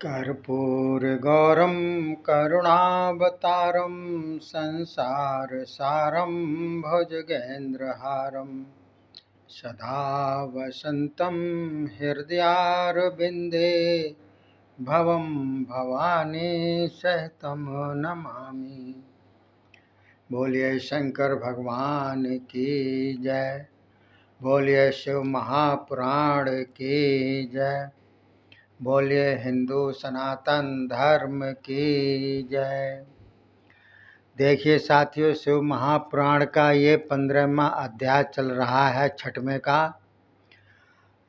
कर्पूरगौरं करुणावतारं संसारसारं भुजगेन्द्रहारं सदा वसन्तं हृदयारविन्दे भवं भवानी सहितं नमामि। बोलिए शंकर भगवान की जय। बोलिए शिव महापुराण की जय। बोलिए हिंदू सनातन धर्म की जय। देखिए साथियों, शिव महापुराण का ये 15वां अध्याय चल रहा है, 6वें का,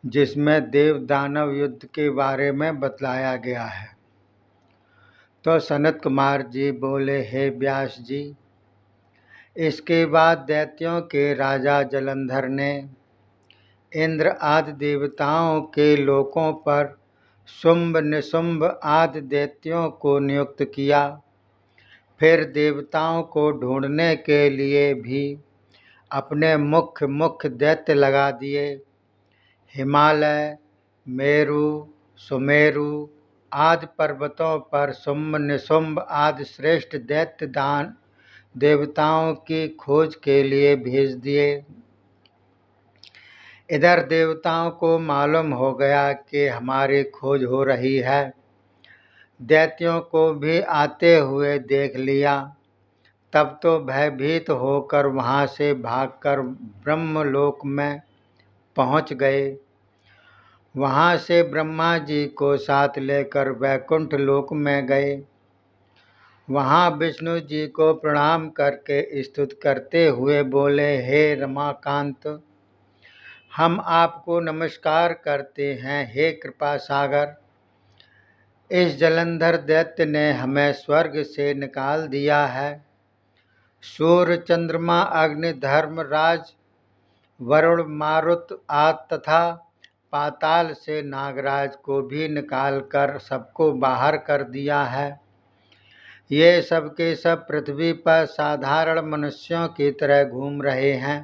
जिसमें देव दानव युद्ध के बारे में बतलाया गया है। तो सनत कुमार जी बोले, हे व्यास जी, इसके बाद दैत्यों के राजा जलंधर ने इंद्र आदि देवताओं के लोकों पर शुंभ निशुंभ आदि दैत्यों को नियुक्त किया। फिर देवताओं को ढूंढने के लिए भी अपने मुख्य मुख्य दैत्य लगा दिए। हिमालय, मेरु, सुमेरु आदि पर्वतों पर शुंभ निशुंभ आदि श्रेष्ठ दैत्य दान देवताओं की खोज के लिए भेज दिए। इधर देवताओं को मालूम हो गया कि हमारी खोज हो रही है। दैत्यों को भी आते हुए देख लिया। तब तो भयभीत होकर वहाँ से भागकर ब्रह्मलोक में पहुँच गए। वहाँ से ब्रह्मा जी को साथ लेकर वैकुंठ लोक में गए। वहाँ विष्णु जी को प्रणाम करके स्तुति करते हुए बोले, हे रमाकांत, हम आपको नमस्कार करते हैं। हे कृपा सागर, इस जलंधर दैत्य ने हमें स्वर्ग से निकाल दिया है। सूर्य, चंद्रमा, अग्नि, धर्मराज, वरुण, मारुत आदि तथा पाताल से नागराज को भी निकाल कर सबको बाहर कर दिया है। ये सब के सब पृथ्वी पर साधारण मनुष्यों की तरह घूम रहे हैं।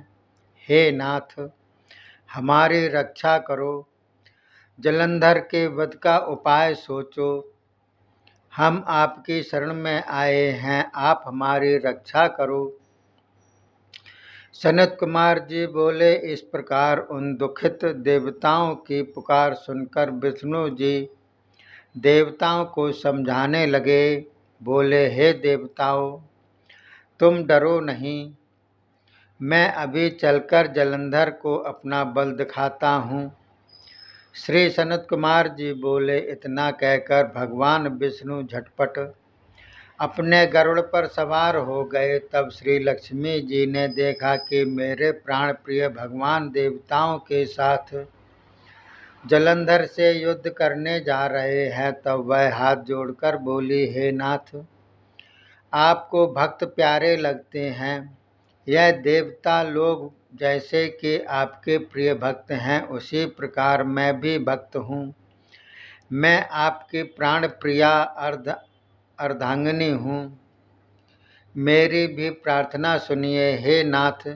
हे नाथ, हमारी रक्षा करो। जलंधर के वध का उपाय सोचो। हम आपकी शरण में आए हैं, आप हमारी रक्षा करो। सनत कुमार जी बोले, इस प्रकार उन दुखित देवताओं की पुकार सुनकर विष्णु जी देवताओं को समझाने लगे। बोले, हे देवताओं, तुम डरो नहीं। मैं अभी चलकर जलंधर को अपना बल दिखाता हूँ। श्री सनत कुमार जी बोले। इतना कहकर भगवान विष्णु झटपट अपने गरुड़ पर सवार हो गए। तब श्री लक्ष्मी जी ने देखा कि मेरे प्राण प्रिय भगवान देवताओं के साथ जलंधर से युद्ध करने जा रहे हैं। तब वह हाथ जोड़कर बोली, हे नाथ, आपको भक्त प्यारे लगते हैं। यह देवता लोग जैसे कि आपके प्रिय भक्त हैं, उसी प्रकार मैं भी भक्त हूँ। मैं आपकी प्राण प्रिया अर्धांगिनी हूँ। मेरी भी प्रार्थना सुनिए। हे नाथ,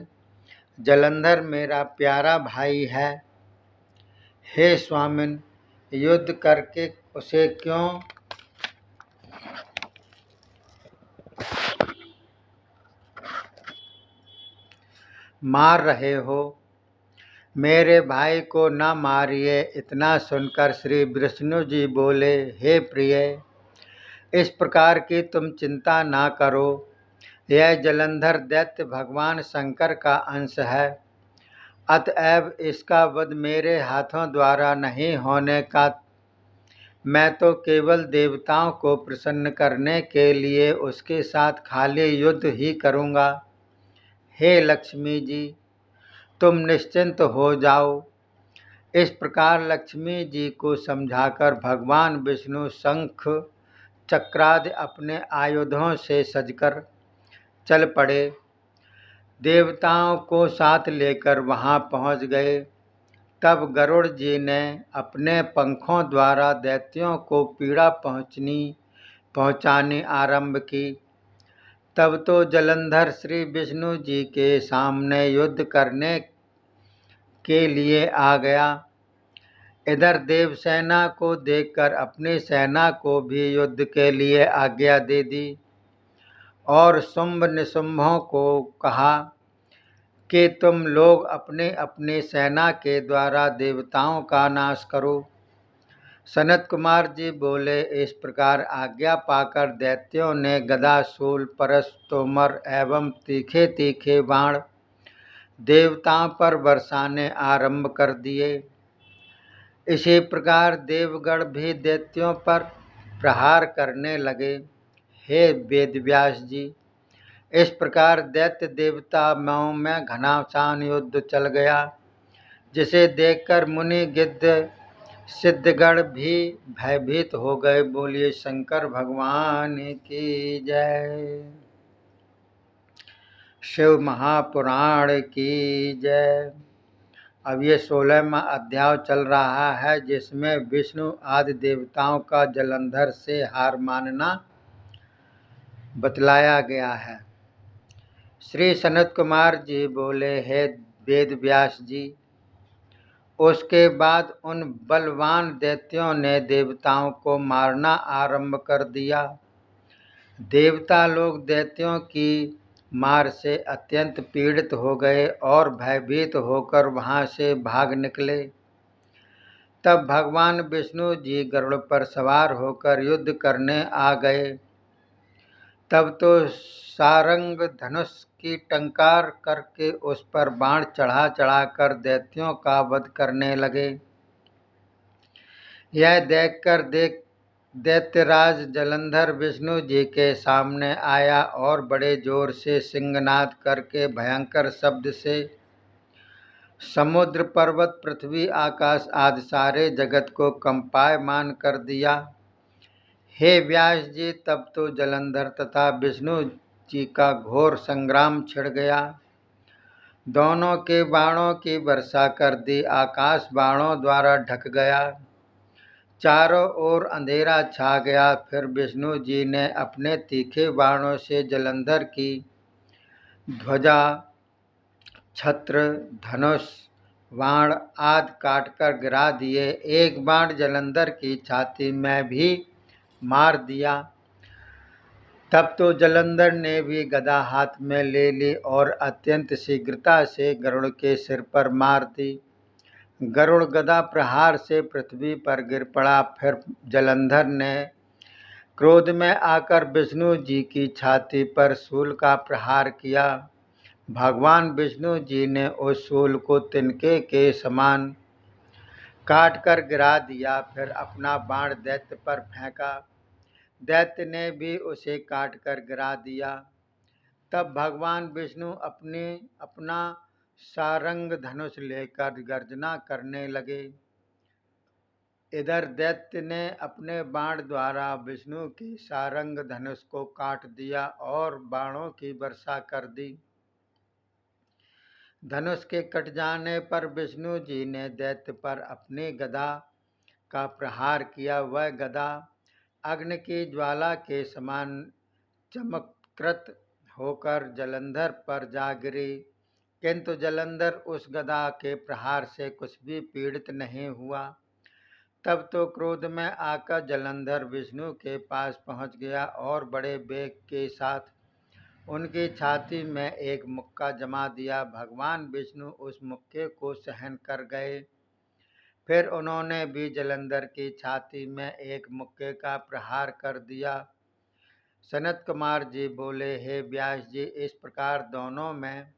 जलंधर मेरा प्यारा भाई है। हे स्वामिन, युद्ध करके उसे क्यों मार रहे हो? मेरे भाई को न मारिए। इतना सुनकर श्री विष्णु जी बोले, हे प्रिय, इस प्रकार की तुम चिंता ना करो। यह जलंधर दैत्य भगवान शंकर का अंश है। अतएव इसका वध मेरे हाथों द्वारा नहीं होने का मैं तो केवल देवताओं को प्रसन्न करने के लिए उसके साथ खाली युद्ध ही करूँगा। हे लक्ष्मी जी, तुम निश्चिंत हो जाओ। इस प्रकार लक्ष्मी जी को समझाकर भगवान विष्णु शंख चक्रादि अपने आयुधों से सजकर चल पड़े। देवताओं को साथ लेकर वहां पहुंच गए। तब गरुड़ जी ने अपने पंखों द्वारा दैत्यों को पीड़ा पहुंचानी आरंभ की। तब तो जलंधर श्री विष्णु जी के सामने युद्ध करने के लिए आ गया। इधर देवसेना को देखकर अपनी सेना को भी युद्ध के लिए आज्ञा दे दी और शुंभ निशुंभों को कहा कि तुम लोग अपने अपनी सेना के द्वारा देवताओं का नाश करो। सनत कुमार जी बोले, इस प्रकार आज्ञा पाकर दैत्यों ने गदा, शूल, परश, तोमर एवं तीखे तीखे बाण देवताओं पर बरसाने आरंभ कर दिए। इसी प्रकार देवगण भी दैत्यों पर प्रहार करने लगे। हे वेदव्यास जी, इस प्रकार दैत्य देवताओं में घमासान युद्ध चल गया, जिसे देखकर मुनि गिद्ध सिद्धगण भी भयभीत हो गए। बोलिए शंकर भगवान की जय। शिव महापुराण की जय। अब ये 16वां अध्याय चल रहा है, जिसमें विष्णु आदि देवताओं का जलंधर से हार मानना बतलाया गया है। श्री सनत कुमार जी बोले, हे वेद व्यास जी, उसके बाद उन बलवान दैत्यों ने देवताओं को मारना आरंभ कर दिया। देवता लोग दैत्यों की मार से अत्यंत पीड़ित हो गए और भयभीत होकर वहां से भाग निकले। तब भगवान विष्णु जी गरुड़ पर सवार होकर युद्ध करने आ गए। तब तो सारंग धनुष की टंकार करके उस पर बाण चढ़ा चढ़ाकर दैत्यों का वध करने लगे। यह देखकर दैत्यराज जलंधर विष्णु जी के सामने आया और बड़े जोर से सिंहनाद करके भयंकर शब्द से समुद्र, पर्वत, पृथ्वी, आकाश आदि सारे जगत को कंपायमान कर दिया। हे व्यास जी, तब तो जलंधर तथा विष्णु जी का घोर संग्राम छिड़ गया। दोनों के बाणों की वर्षा कर दी। आकाश बाणों द्वारा ढक गया, चारों ओर अंधेरा छा गया। फिर विष्णु जी ने अपने तीखे बाणों से जलंधर की ध्वजा, छत्र, धनुष, बाण आदि काटकर गिरा दिए। एक बाण जलंधर की छाती में भी मार दिया। तब तो जलंधर ने भी गदा हाथ में ले ली और अत्यंत शीघ्रता से गरुड़ के सिर पर मार दी। गरुड़ गदा प्रहार से पृथ्वी पर गिर पड़ा। फिर जलंधर ने क्रोध में आकर विष्णु जी की छाती पर शूल का प्रहार किया। भगवान विष्णु जी ने उस शूल को तिनके के समान काट कर गिरा दिया। फिर अपना बाण दैत्य पर फेंका। दैत्य ने भी उसे काट कर गिरा दिया। तब भगवान विष्णु अपना सारंग धनुष लेकर गर्जना करने लगे। इधर दैत्य ने अपने बाण द्वारा विष्णु की सारंग धनुष को काट दिया और बाणों की वर्षा कर दी। धनुष के कट जाने पर विष्णु जी ने दैत्य पर अपनी गदा का प्रहार किया। वह गदा अग्नि की ज्वाला के समान चमत्कृत होकर जलंधर पर जा गिरी, किंतु जलंधर उस गदा के प्रहार से कुछ भी पीड़ित नहीं हुआ। तब तो क्रोध में आकर जलंधर विष्णु के पास पहुंच गया और बड़े वेग के साथ उनकी छाती में एक मुक्का जमा दिया। भगवान विष्णु उस मुक्के को सहन कर गए। फिर उन्होंने भी जलंधर की छाती में एक मुक्के का प्रहार कर दिया। सनत कुमार जी बोले, हे व्यास जी, इस प्रकार दोनों में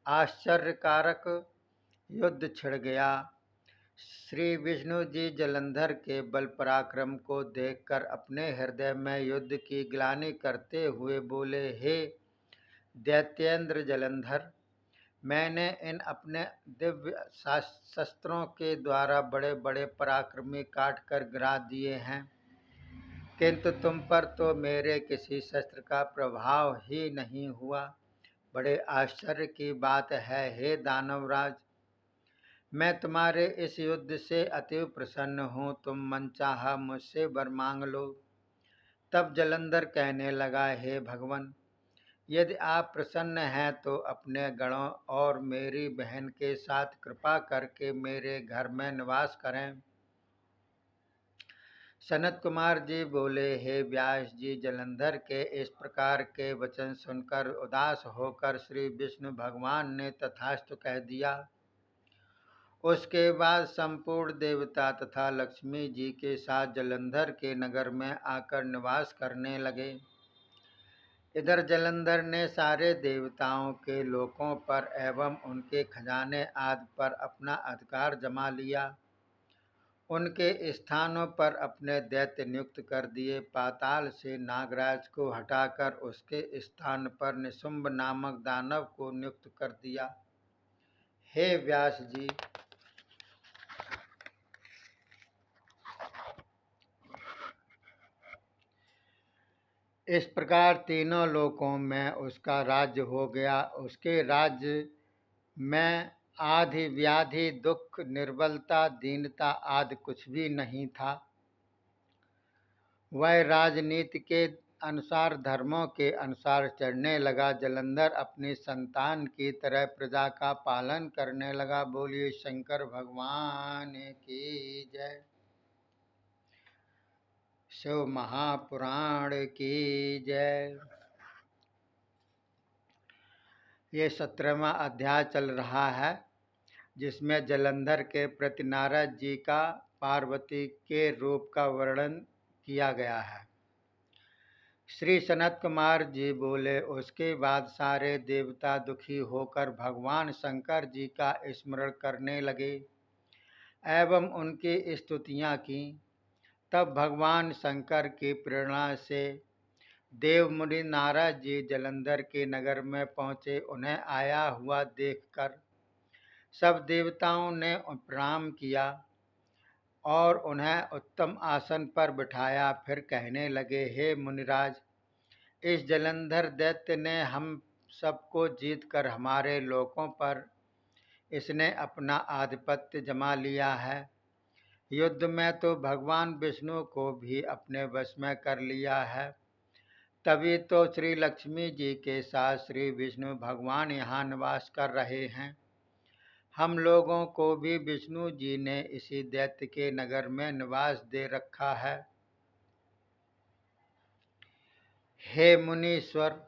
आश्चर्यकारक युद्ध छिड़ गया। श्री विष्णु जी जलंधर के बल पराक्रम को देखकर अपने हृदय में युद्ध की ग्लानि करते हुए बोले, हे दैत्येंद्र जलंधर, मैंने इन अपने दिव्य शस्त्रों के द्वारा बड़े बड़े पराक्रमी काट कर गिरा दिए हैं, किंतु तुम पर तो मेरे किसी शस्त्र का प्रभाव ही नहीं हुआ। बड़े आश्चर्य की बात है। हे दानवराज, मैं तुम्हारे इस युद्ध से अति प्रसन्न हूँ। तुम मनचाहा मुझसे वर मांग लो। तब जलंधर कहने लगा, हे भगवान, यदि आप प्रसन्न हैं तो अपने गणों और मेरी बहन के साथ कृपा करके मेरे घर में निवास करें। सनत कुमार जी बोले, हे व्यास जी, जलंधर के इस प्रकार के वचन सुनकर उदास होकर श्री विष्णु भगवान ने तथास्तु कह दिया। उसके बाद संपूर्ण देवता तथा लक्ष्मी जी के साथ जलंधर के नगर में आकर निवास करने लगे। इधर जलंधर ने सारे देवताओं के लोकों पर एवं उनके खजाने आदि पर अपना अधिकार जमा लिया। उनके स्थानों पर अपने दैत्य नियुक्त कर दिए। पाताल से नागराज को हटाकर उसके स्थान पर निशुंभ नामक दानव को नियुक्त कर दिया। हे व्यास जी, इस प्रकार तीनों लोकों में उसका राज्य हो गया। उसके राज्य में आधि व्याधि दुख निर्बलता दीनता आदि कुछ भी नहीं था। वह राजनीति के अनुसार धर्मों के अनुसार चढ़ने लगा। जलंधर अपनी संतान की तरह प्रजा का पालन करने लगा। बोलिए शंकर भगवान की जय। शिव महापुराण की जय। ये 17वां अध्याय चल रहा है, जिसमें जलंधर के प्रति नारद जी का पार्वती के रूप का वर्णन किया गया है। श्री सनत कुमार जी बोले, उसके बाद सारे देवता दुखी होकर भगवान शंकर जी का स्मरण करने लगे एवं उनकी स्तुतियां की। तब भगवान शंकर की प्रेरणा से देव मुनि नारद जी जलंधर के नगर में पहुँचे। उन्हें आया हुआ देखकर सब देवताओं ने प्रणाम किया और उन्हें उत्तम आसन पर बिठाया। फिर कहने लगे, हे मुनिराज, इस जलंधर दैत्य ने हम सबको जीतकर हमारे लोकों पर इसने अपना आधिपत्य जमा लिया है। युद्ध में तो भगवान विष्णु को भी अपने वश में कर लिया है। तभी तो श्री लक्ष्मी जी के साथ श्री विष्णु भगवान यहाँ निवास कर रहे हैं। हम लोगों को भी विष्णु जी ने इसी दैत्य के नगर में निवास दे रखा है। हे मुनीश्वर,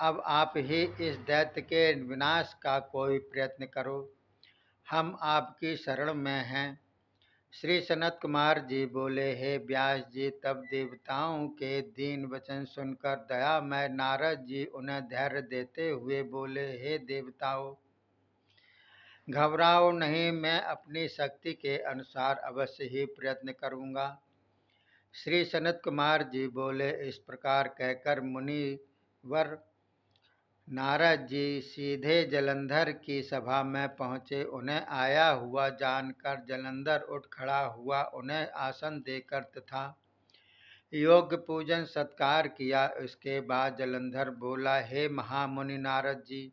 अब आप ही इस दैत्य के विनाश का कोई प्रयत्न करो, हम आपकी शरण में हैं। श्री सनत कुमार जी बोले, हे व्यास जी, तब देवताओं के दीन वचन सुनकर दयामय नारद जी उन्हें धैर्य देते हुए बोले, हे देवताओं, घबराओ नहीं, मैं अपनी शक्ति के अनुसार अवश्य ही प्रयत्न करूंगा। श्री सनत कुमार जी बोले। इस प्रकार कहकर मुनिवर नारद जी सीधे जलंधर की सभा में पहुँचे। उन्हें आया हुआ जानकर जलंधर उठ खड़ा हुआ, उन्हें आसन देकर तथा योग्य पूजन सत्कार किया। उसके बाद जलंधर बोला, हे महामुनि नारद जी,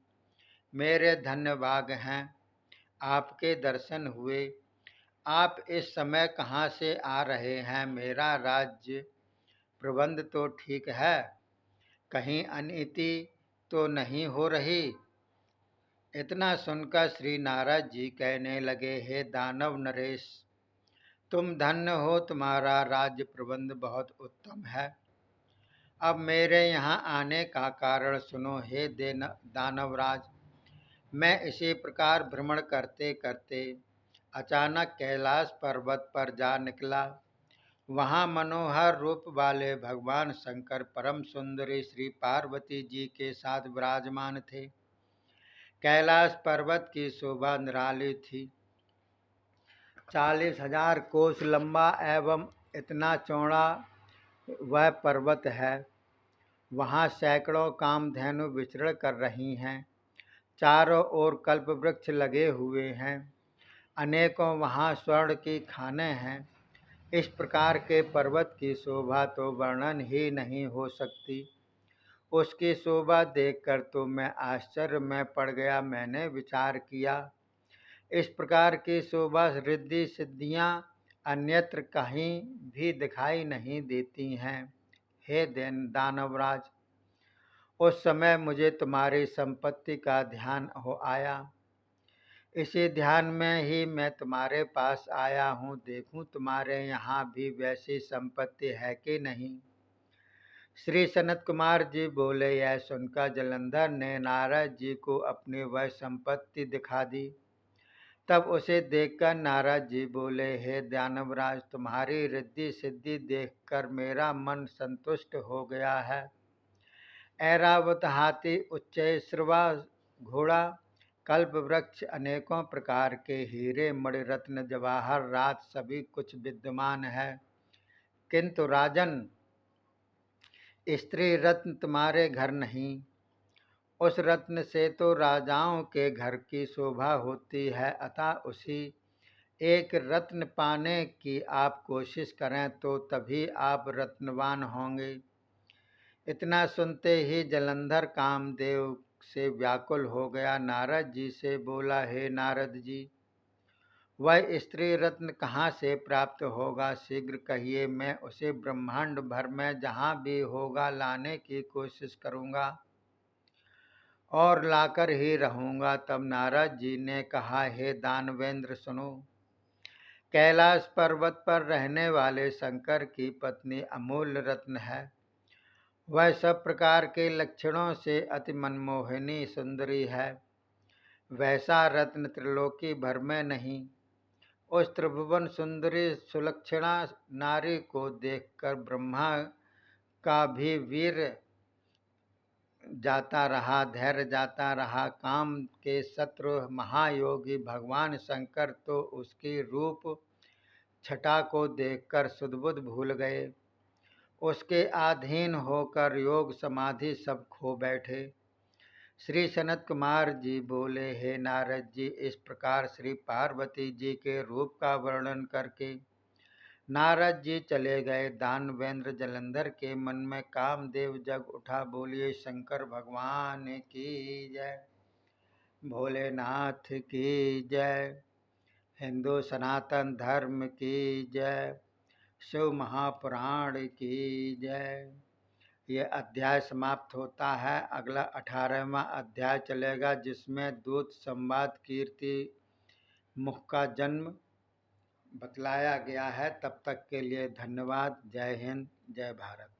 मेरे धन्य भाग हैं, आपके दर्शन हुए। आप इस समय कहाँ से आ रहे हैं? मेरा राज्य प्रबंध तो ठीक है, कहीं अनिति तो नहीं हो रही? इतना सुनकर श्री नारद जी कहने लगे, हे दानव नरेश, तुम धन्य हो, तुम्हारा राज्य प्रबंध बहुत उत्तम है। अब मेरे यहाँ आने का कारण सुनो। हे दानवराज, मैं इसी प्रकार भ्रमण करते करते अचानक कैलाश पर्वत पर जा निकला। वहाँ मनोहर रूप वाले भगवान शंकर परम सुंदरी श्री पार्वती जी के साथ विराजमान थे। कैलाश पर्वत की शोभा निराली थी। 40,000 कोस लंबा एवं इतना चौड़ा वह पर्वत है। वहाँ सैकड़ों कामधेनु विचरण कर रही हैं। चारों ओर कल्प वृक्ष लगे हुए हैं। अनेकों वहाँ स्वर्ण की खानें हैं। इस प्रकार के पर्वत की शोभा तो वर्णन ही नहीं हो सकती। उसकी शोभा देखकर तो मैं आश्चर्य में पड़ गया। मैंने विचार किया, इस प्रकार की शोभा रिद्धि सिद्धियाँ अन्यत्र कहीं भी दिखाई नहीं देती हैं। हे दानवराज, उस समय मुझे तुम्हारी संपत्ति का ध्यान हो आया। इसी ध्यान में ही मैं तुम्हारे पास आया हूँ, देखूं तुम्हारे यहाँ भी वैसी संपत्ति है कि नहीं। श्री सनत कुमार जी बोले, यह सुनकर जलंधर ने नारद जी को अपनी वह संपत्ति दिखा दी। तब उसे देखकर नारद जी बोले, हे दानवराज, तुम्हारी रिद्धि सिद्धि देखकर मेरा मन संतुष्ट हो गया है। ऐरावत हाथी, उच्चैश्रवा घोड़ा, कल्प वृक्ष, अनेकों प्रकार के हीरे मणिरत्न जवाहर रात सभी कुछ विद्यमान है, किंतु राजन स्त्री रत्न तुम्हारे घर नहीं। उस रत्न से तो राजाओं के घर की शोभा होती है, अतः उसी एक रत्न पाने की आप कोशिश करें तो तभी आप रत्नवान होंगे। इतना सुनते ही जलंधर कामदेव से व्याकुल हो गया। नारद जी से बोला, हे नारद जी, वह स्त्री रत्न कहाँ से प्राप्त होगा, शीघ्र कहिए, मैं उसे ब्रह्मांड भर में जहाँ भी होगा लाने की कोशिश करूँगा और लाकर ही रहूँगा। तब नारद जी ने कहा, हे दानवेंद्र सुनो, कैलाश पर्वत पर रहने वाले शंकर की पत्नी अमूल्य रत्न है। वह सब प्रकार के लक्षणों से अति मनमोहिनी सुंदरी है। वैसा रत्न त्रिलोकी भर में नहीं। उस त्रिभुवन सुंदरी सुलक्षणा नारी को देखकर ब्रह्मा का भी वीर जाता रहा, धैर्य जाता रहा। काम के शत्रु महायोगी भगवान शंकर तो उसकी रूप छटा को देखकर सुधबुध भूल गए। उसके अधीन होकर योग समाधि सब खो बैठे। श्री सनत कुमार जी बोले, हे नारद जी, इस प्रकार श्री पार्वती जी के रूप का वर्णन करके नारद जी चले गए। दानवेंद्र जलंधर के मन में कामदेव जग उठा। बोलिए शंकर भगवान की जय, भोलेनाथ की जय, हिंदू सनातन धर्म की जय, शिव महापुराण की जय। ये अध्याय समाप्त होता है। अगला 18वां अध्याय चलेगा, जिसमें दूत संवाद कीर्ति मुख का जन्म बतलाया गया है। तब तक के लिए धन्यवाद। जय हिंद, जय भारत।